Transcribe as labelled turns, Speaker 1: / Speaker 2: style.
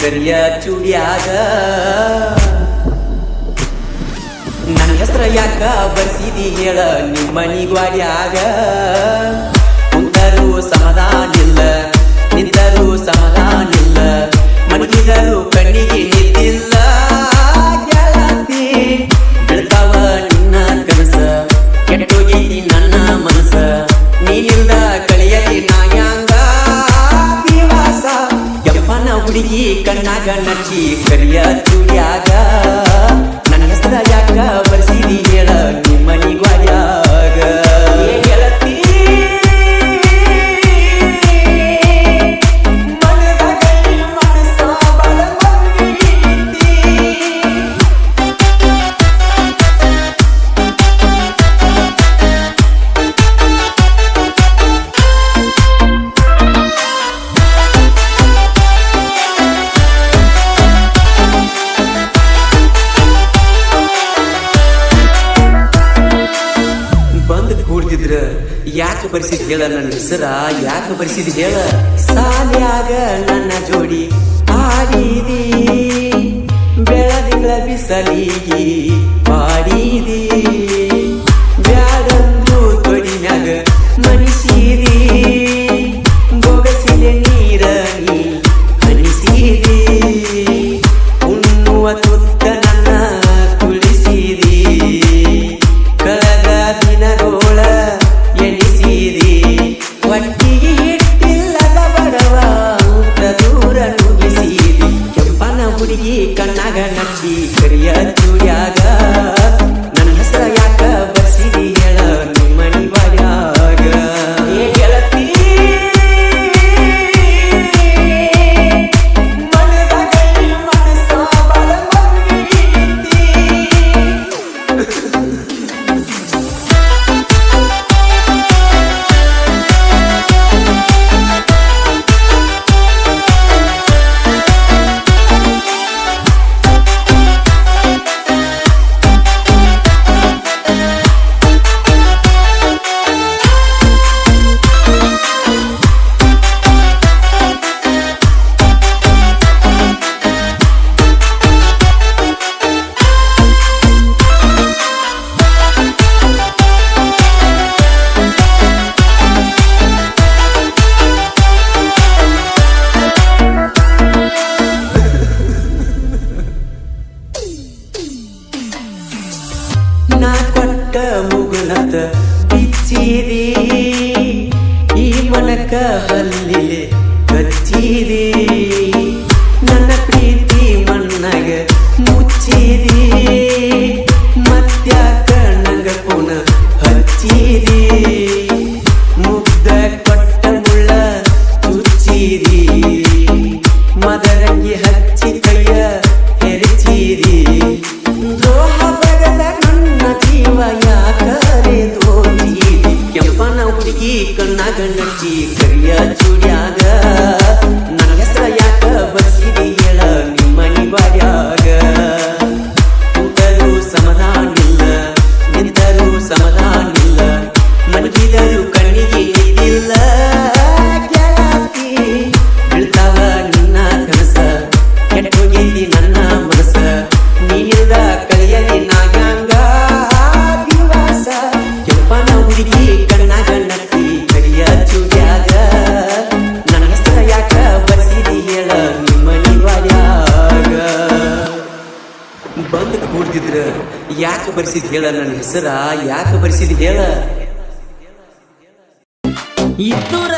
Speaker 1: ಕರಿಯ ಚೂಡ್ಯಾಗ ನನ್ನ ಹೆಸರ ಯಾಕ ಬರ್ಸಿದಿ ಹೇಳ ನಿಮ್ಮನಿ ಗ್ವಾಡ್ಯಾಗ ಕುಂತರೂ ಸಮಾಧಾನಿಲ್ಲ ನಿಂತರೂ ಸಮಾಧಾನಿಲ್ಲ ಮನಗಿದರು ಕಣ್ಣಿಗೆ ನಿಂತಿಲ್ಲ ಗೆಳತಿ ಬೆಳ್ತಾವ ನಿನ್ನ ಕನಸ ಕೆಟ್ಟೋಗಿ ನನ್ನ ಮನಸ ನೀನಿಲ್ದ ಕಳೆಯಲಿ ನಾಯಾಂಗ ದಿವಸ ಯಪ್ಪನ ಹುಡುಗಿ ಕಣ್ಣಾಗ ನಚ್ಚಿ ಕರಿಯ ಚೂಡ್ಯಾಗ ನನ್ನ ಹೆಸರ ಯಾಕ ಬರ್ಸಿದಿ ಹೇಳ ನಿಮ್ಮನಿ ಗ್ವಾಡ್ಯಾಗ ಗೆಳತಿ ಯಾಕೆ ಬರ್ಸಿದ್ ಹೇಳ ನನ್ನ ಹೆಸರ ಯಾಕೆ ಬರ್ಸಿದ್ ಹೇಳ ಸಾಲ್ಯಾಗ ನನ್ನ ಜೋಡಿ ಆಡಿದಿ ಬೆಳದಿಂಗಳ ಬಿಸಲಿಗಿ ಪಾಡಿದಿ ಬ್ಯಾಡಂದು ತೊಡಿನಾಗ ಮನಿಸಿದಿ ಬೊಗಸಿಲೆ ನೀರ ನೀ ಹನಿಸಿದಿ ಉಣ್ಣುವ ತುತ್ತ ನನ್ನ ತುಳಿಸಿದಿ ಕಳೆದ ದಿನಗೋಳ ಎನಿಸಿದಿ ಒಟ್ಟಿಗೆ ಇಟ್ಟಿಲ್ಲದ ಬಡವ ದೂರ ನುಗ್ಗಿಸಿದಿ ಕೆಂಪನ ಹುಡುಗಿ ಕಣ್ಣಾಗ ನಚ್ಚಿ ಕರಿಯ ಚೂಡ್ಯಾಗ ನನ್ನ ಹೆಸರ ಯಾಕ ಬರ್ಸಿದಿ ಹೇಳ ನಿಮ್ಮನಿ ಗ್ವಾಡ್ಯಾಗ ಗೆಳತಿ ಮನಸ ಬಲ ನಾ ಕೊಟ್ಟ ಮುಗುಳತ ಬಿಚ್ಚಿದಿ ಈ ಮನಕ ಹಲ್ಲಿಲೆ ಕಚ್ಚಿದಿ ನನ್ನ ಪ್ರೀತಿ ಮಣ್ಣಾಗ ಮುಚ್ಚಿದಿ ಮತ್ಯಾಕ ನಂಗ ಪುನ ಹಚ್ಚಿದಿ ಮುಗ್ದ ಕೊಟ್ಟ ಮುಳ್ಳ ಚುಚ್ಚಿದಿ ಮದರಂಗಿ ಹಚ್ಚಿ ಕೈಯ ಹೆರಚಿದಿ ದ್ರೋಹ ಬಗದ ನನ್ನ ಜೀವ ಯಾಕರೆ ದೋಚಿದಿ ಕೆಂಪನ ಹುಡುಗಿ ಕಣ್ಣಾಗ ನಚ್ಚಿ ಕರಿಯ ಚೂಡ್ಯಾಗ ನನ್ನ ಹೆಸರ ಯಾಕ ಬರ್ಸಿದಿ ಹೇಳ ನಿಮ್ಮನಿ ಗ್ವಾಡ್ಯಾಗ ಕುಂತರೂ ಸಮಾಧಾನಿಲ್ಲ ನಿಂತರೂ ಸಮಾಧಾನಿಲ್ಲ ಮನಗಿದರು ಕಣ್ಣಿಗೆ ನಿಂತಿಲ್ಲ ಗೆಳತಿ ಬೀಳ್ತಾವ ನಿನ್ನ ಕನಸ ಕೆಟ್ಟೋಗಿದ್ದಿ ನನ್ನ ಮನಸ ನೀನಿಲ್ದ ಕಳೆಯಲಿ ನಾಯಾಂಗ ದಿವಸ ಕೆಂಪನ ಹುಡುಗಿ ಕಣ್ಣಾಗ ನಚ್ಚಿ ಕರಿಯ ಚೂಡ್ಯಾಗ ನನ್ನ ಹೆಸರ ಯಾಕ ಬರ್ಸಿದಿ ಹೇಳ ನಿಮ್ಮನಿ ಗ್ವಾಡ್ಯಾಗ ಬಂದ್ ಕೂಡ್ತಿದ್ರ ಯಾಕೆ ಬರ್ಸಿದ್ ಹೇಳ ನನ್ನ ಹೆಸರ ಯಾಕೆ ಬರ್ಸಿದ್ ಹೇಳ ಇದ್ದುರ